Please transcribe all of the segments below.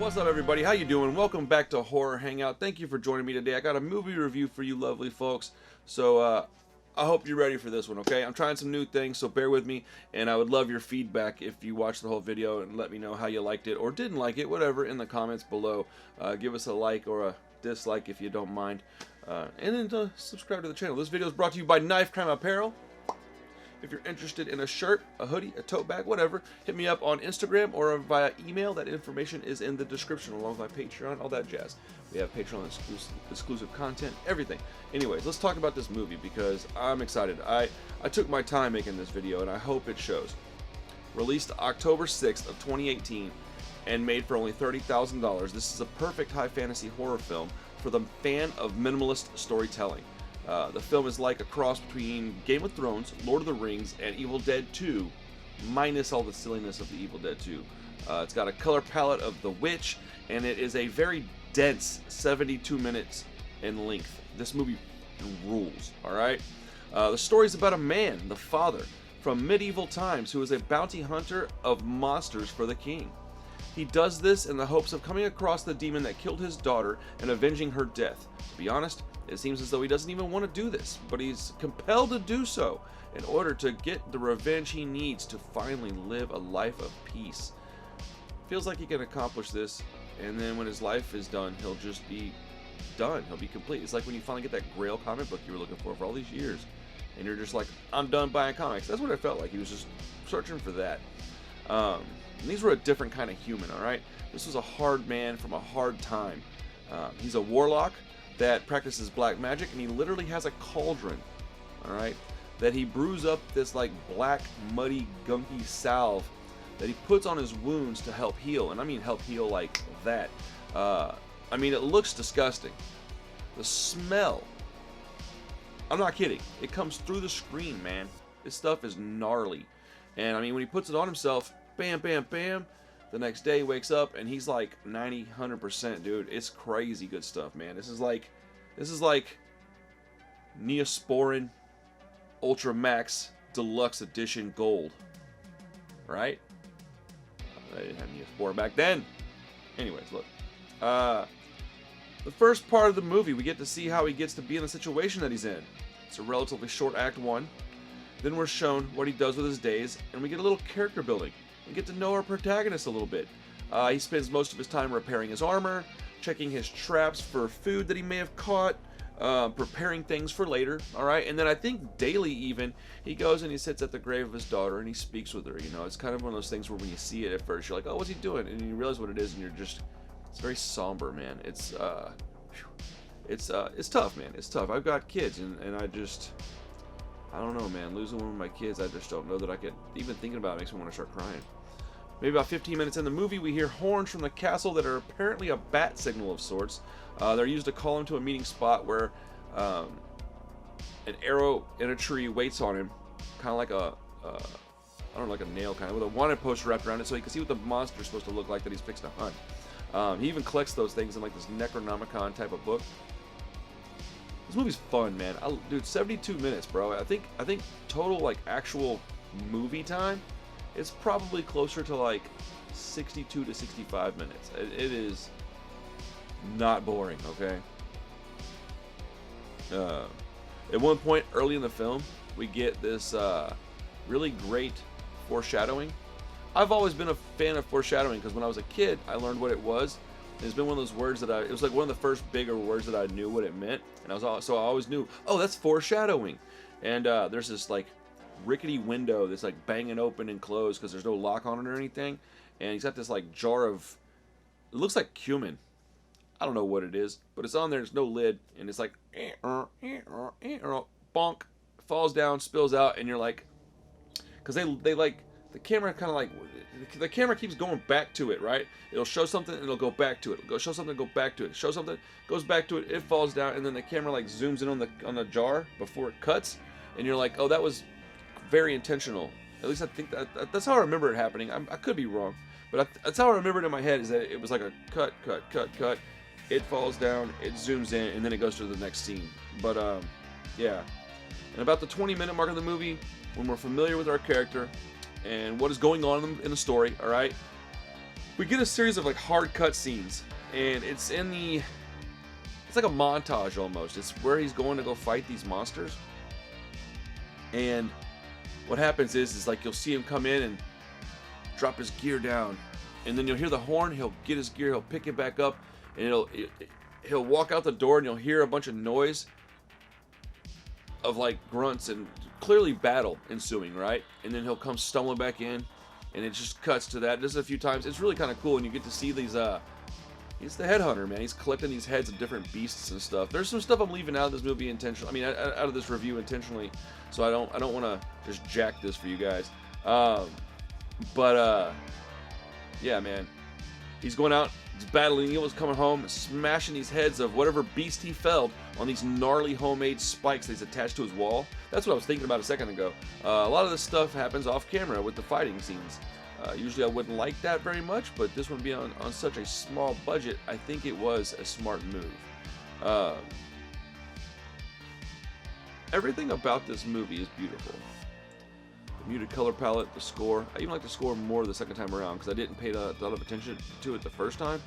What's up, everybody? How you doing? Welcome back to Horror Hangout. Thank you for joining me today. I got a movie review for you lovely folks, so I hope you're ready for this one, okay? I'm trying some new things, so bear with me, and I would love your feedback if you watched the whole video and let me know how you liked it or didn't like it, whatever, in the comments below. Give us a like or a dislike if you don't mind, and then subscribe to the channel. This video is brought to you by Knife Crime Apparel. If you're interested in a shirt, a hoodie, a tote bag, whatever, hit me up on Instagram or via email. That information is in the description along with my Patreon, all that jazz. We have Patreon exclusive content, everything. Anyways, let's talk about this movie because I'm excited. I took my time making this video and I hope it shows. Released October 6th of 2018 and made for only $30,000. This is a perfect high fantasy horror film for the fan of minimalist storytelling. The film is like a cross between Game of Thrones, Lord of the Rings, and Evil Dead 2, minus all the silliness of the Evil Dead 2. It's got a color palette of The Witch, and it is a very dense 72 minutes in length. This movie rules, alright? The story is about a man, the father, from medieval times who is a bounty hunter of monsters for the king. He does this in the hopes of coming across the demon that killed his daughter and avenging her death. To be honest, it seems as though he doesn't even want to do this, but he's compelled to do so in order to get the revenge he needs to finally live a life of peace. Feels like he can accomplish this, and then when his life is done, he'll just be done. He'll be complete. It's like when you finally get that Grail comic book you were looking for all these years, and you're just like, I'm done buying comics. That's what it felt like. He was just searching for that. And these were a different kind of human, alright? This was a hard man from a hard time. He's a warlock that practices black magic, and he literally has a cauldron, alright, that he brews up this like black, muddy, gunky salve that he puts on his wounds to help heal. And I mean help heal like that. I mean, it looks disgusting. The smell, I'm not kidding, it comes through the screen, man. This stuff is gnarly. And I mean, when he puts it on himself, bam, bam, bam, the next day he wakes up and he's like 90, 100%, dude. It's crazy good stuff, man. This is like Neosporin Ultra Max Deluxe Edition Gold, right? I didn't have Neosporin back then. Anyways, look. The first part of the movie, we get to see how he gets to be in the situation that he's in. It's a relatively short Act 1. Then we're shown what he does with his days, and we get a little character building. We get to know our protagonist a little bit. He spends most of his time repairing his armor, checking his traps for food that he may have caught, preparing things for later, alright? And then I think daily even, he goes and he sits at the grave of his daughter and he speaks with her, you know? It's kind of one of those things where when you see it at first, you're like, oh, what's he doing? And you realize what it is and you're just, it's very somber, man. It's tough, man. It's tough. I've got kids and I don't know, man. Losing one of my kids, I just don't know that I could. Even thinking about it makes me want to start crying. Maybe about 15 minutes in the movie, we hear horns from the castle that are apparently a bat signal of sorts. They're used to call him to a meeting spot where an arrow in a tree waits on him, kind of like I don't know, like a nail kind of, with a wanted poster wrapped around it so he can see what the monster's supposed to look like that he's fixed to hunt. He even collects those things in like this Necronomicon type of book. This movie's fun, man. Dude, 72 minutes, bro. I think total like actual movie time, it's probably closer to like 62 to 65 minutes. It is not boring, okay? At one point early in the film, we get this really great foreshadowing. I've always been a fan of foreshadowing because when I was a kid, I learned what it was. It's been one of those words that it was like one of the first bigger words that I knew what it meant, and so I always knew, oh, that's foreshadowing. And there's this like rickety window that's like banging open and closed because there's no lock on it or anything, and he's got this like jar of, it looks like cumin. I don't know what it is, but it's on there. There's no lid, and it's like bonk, falls down, spills out, and you're like, because they like. The camera kind of like, the camera keeps going back to it, right? It'll show something and it'll go back to it. It'll go show something, go back to it. Show something, goes back to it. It falls down, and then the camera like zooms in on the jar before it cuts, and you're like, oh, that was very intentional. At least I think that's how I remember it happening. I could be wrong, but that's how I remember it in my head. Is that it was like a cut. It falls down, it zooms in, and then it goes to the next scene. But yeah. And about the 20-minute mark of the movie, when we're familiar with our character and what is going on in the story, alright, we get a series of like hard cut scenes, and it's like a montage almost. It's where he's going to go fight these monsters. And what happens is like you'll see him come in and drop his gear down, and then you'll hear the horn. He'll get his gear, he'll pick it back up, and he'll walk out the door, and you'll hear a bunch of noise of like grunts and clearly battle ensuing, right? And then he'll come stumbling back in, and it just cuts to that. Does it a few times. It's really kind of cool, and you get to see these. He's the headhunter, man. He's collecting these heads of different beasts and stuff. There's some stuff I'm leaving out of this movie intentionally. I mean, out of this review intentionally, so I don't want to just jack this for you guys. Yeah, man. He's going out, he's battling evils, coming home, smashing these heads of whatever beast he felled on these gnarly homemade spikes that he's attached to his wall. That's what I was thinking about a second ago. A lot of this stuff happens off camera with the fighting scenes. Usually I wouldn't like that very much, but this one being on such a small budget, I think it was a smart move. Everything about this movie is beautiful. The muted color palette, the score. I even like the score more the second time around because I didn't pay a lot of attention to it the first time.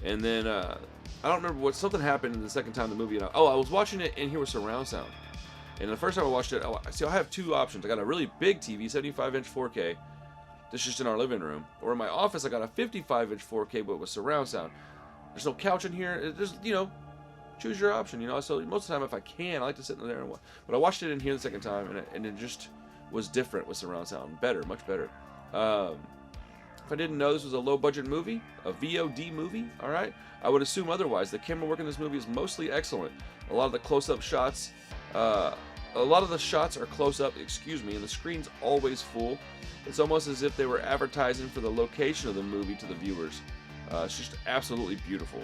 And then, I don't remember something happened in the second time the movie. I was watching it in here with surround sound. And the first time I watched it, I have two options. I got a really big TV, 75-inch 4K. This is just in our living room. Or in my office, I got a 55-inch 4K, but with surround sound. There's no couch in here. There's, choose your option, So most of the time, if I can, I like to sit in there and watch. But I watched it in here the second time, and it just was different with surround sound. Better, much better. If I didn't know this was a low-budget movie, a VOD movie, all right, I would assume otherwise. The camera work in this movie is mostly excellent. A lot of the close-up shots, a lot of the shots are close-up, and the screen's always full. It's almost as if they were advertising for the location of the movie to the viewers. It's just absolutely beautiful.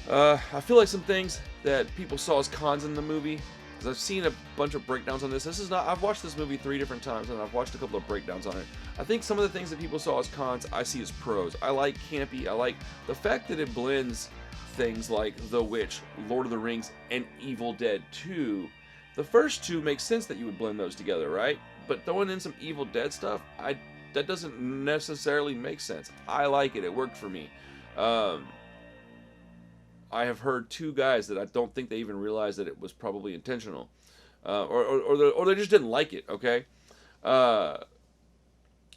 I feel like some things that people saw as cons in the movie, because I've seen a bunch of breakdowns on this. I've watched this movie 3 different times, and I've watched a couple of breakdowns on it. I think some of the things that people saw as cons, I see as pros. I like campy. I like the fact that it blends things like The Witch, Lord of the Rings, and Evil Dead 2. The first two make sense that you would blend those together, right? But throwing in some Evil Dead stuff, that doesn't necessarily make sense. I like it. It worked for me. I have heard 2 guys that I don't think they even realized that it was probably intentional, or they just didn't like it. Okay, and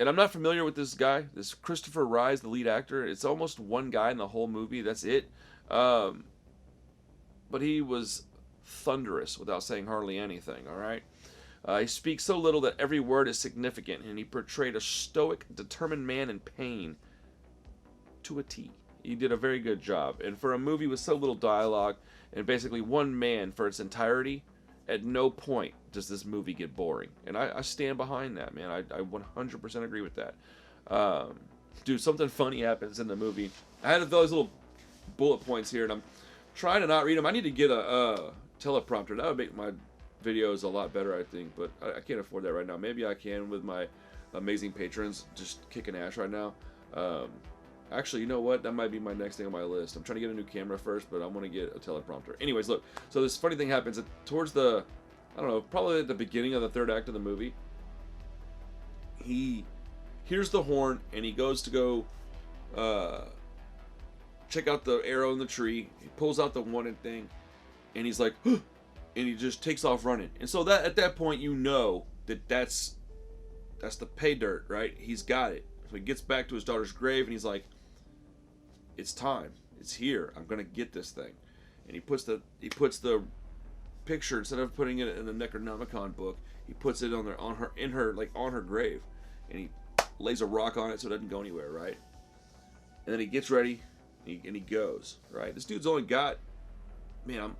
I'm not familiar with this guy, this Christopher Rise, the lead actor. It's almost one guy in the whole movie. That's it. But he was thunderous without saying hardly anything. All right. He speaks so little that every word is significant, and he portrayed a stoic, determined man in pain to a T. He did a very good job. And for a movie with so little dialogue and basically one man for its entirety, at no point does this movie get boring. And I stand behind that, man. I 100% agree with that. Dude, something funny happens in the movie. I had those little bullet points here, and I'm trying to not read them. I need to get a teleprompter. That would make my videos a lot better, I think. But I can't afford that right now. Maybe I can with my amazing patrons just kicking ass right now. Actually, you know what? That might be my next thing on my list. I'm trying to get a new camera first, but I want to get a teleprompter. Anyways, look. So this funny thing happens towards the, I don't know, probably at the beginning of the third act of the movie. He hears the horn, and he goes to go check out the arrow in the tree. He pulls out the wanted thing, and he's like, huh! And he just takes off running. And so that at that point, you know that's the pay dirt, right? He's got it. So he gets back to his daughter's grave, and he's like, it's time. It's here. I'm gonna get this thing. And he puts the picture, instead of putting it in the Necronomicon book, he puts it on her grave, and he lays a rock on it so it doesn't go anywhere, right? And then he gets ready, and he goes, right? This dude's only got, man,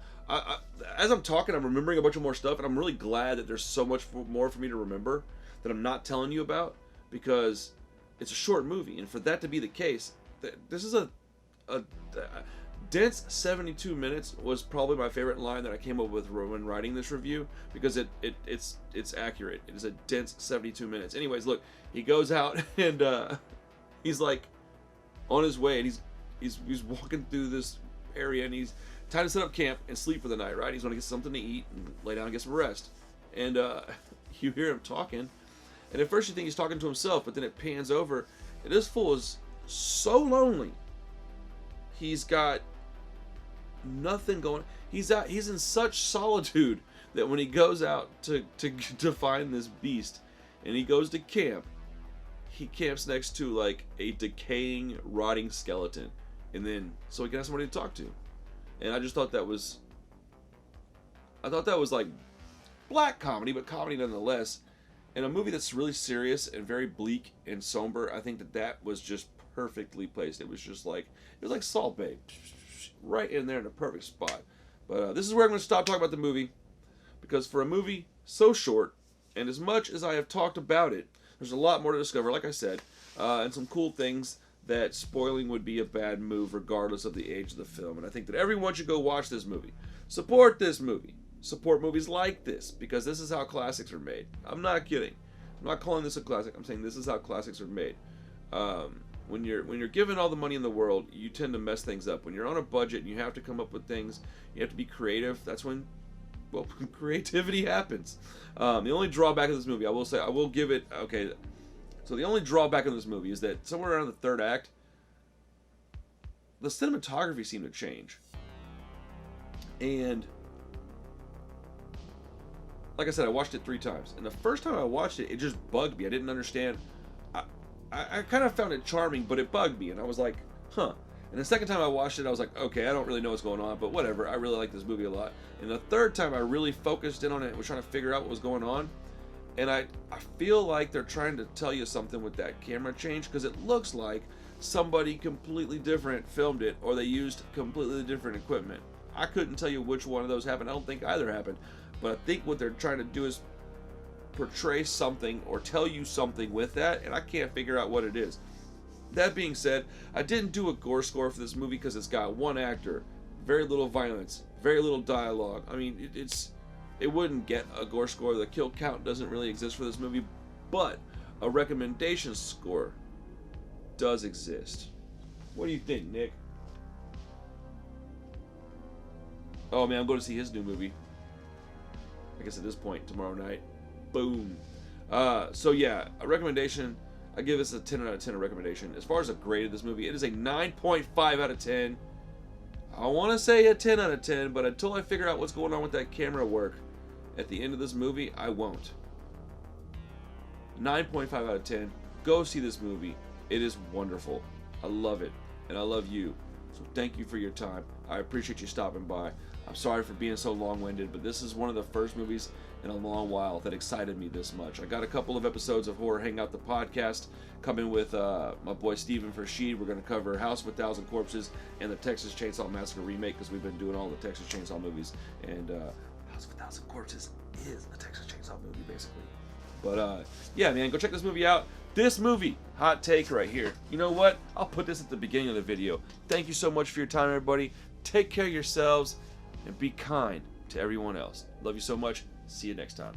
as I'm talking, I'm remembering a bunch of more stuff, and I'm really glad that there's so much more for me to remember that I'm not telling you about, because it's a short movie, and for that to be the case, this is a dense 72 minutes was probably my favorite line that I came up with when writing this review, because it's accurate. It is a dense 72 minutes. Anyways, look, he goes out, and he's like on his way, and he's walking through this area, and he's time to set up camp and sleep for the night, right? He's going to get something to eat and lay down and get some rest. And you hear him talking, and at first you think he's talking to himself, but then it pans over, and this fool is so lonely. He's got nothing going. He's in such solitude that when he goes out to find this beast, and he goes to camp, he camps next to like a decaying, rotting skeleton, and then so he can have somebody to talk to. And I just thought that was, like black comedy, but comedy nonetheless. In a movie that's really serious and very bleak and somber, I think that was just perfectly placed. It was just like, it was like Salt Bae, right in there in a perfect spot. But this is where I'm going to stop talking about the movie, because for a movie so short, and as much as I have talked about it, there's a lot more to discover, like I said, and some cool things that spoiling would be a bad move regardless of the age of the film. And I think that everyone should go watch this movie. Support this movie. Support movies like this, because this is how classics are made. I'm not kidding. I'm not calling this a classic. I'm saying this is how classics are made. When you're given all the money in the world, you tend to mess things up. When you're on a budget and you have to come up with things, you have to be creative. That's when, well, creativity happens. The only drawback of this movie, I will say, I will give it, okay, so the only drawback of this movie is that somewhere around the third act, the cinematography seemed to change. And like I said, I watched it 3 times. And the first time I watched it, it just bugged me. I didn't understand. I kind of found it charming, but it bugged me. And I was like, huh. And the second time I watched it, I was like, okay, I don't really know what's going on, but whatever. I really like this movie a lot. And the third time, I really focused in on it and was trying to figure out what was going on. And I feel like they're trying to tell you something with that camera change, because it looks like somebody completely different filmed it, or they used completely different equipment. I couldn't tell you which one of those happened. I don't think either happened. But I think what they're trying to do is portray something or tell you something with that, and I can't figure out what it is. That being said, I didn't do a gore score for this movie because it's got one actor, very little violence, very little dialogue. I mean, it wouldn't get a gore score. The kill count doesn't really exist for this movie, but a recommendation score does exist. What do you think, Nick? Oh man, I'm going to see his new movie. I guess at this point, tomorrow night. Boom. So yeah, a recommendation. I give this a 10 out of 10 a recommendation. As far as a grade of this movie, it is a 9.5 out of 10. I want to say a 10 out of 10, but until I figure out what's going on with that camera work at the end of this movie, I won't. 9.5 out of 10. Go see this movie. It is wonderful. I love it, and I love you. So thank you for your time. I appreciate you stopping by. I'm sorry for being so long-winded, but this is one of the first movies in a long while that excited me this much. I got a couple of episodes of Horror Hangout, the podcast, coming with my boy Steven Sheed. We're going to cover House of a Thousand Corpses and the Texas Chainsaw Massacre remake, because we've been doing all the Texas Chainsaw movies. And House of a Thousand Corpses is a Texas Chainsaw movie, basically. But yeah, man, go check this movie out. This movie, hot take right here. You know what? I'll put this at the beginning of the video. Thank you so much for your time, everybody. Take care of yourselves and be kind to everyone else. Love you so much. See you next time.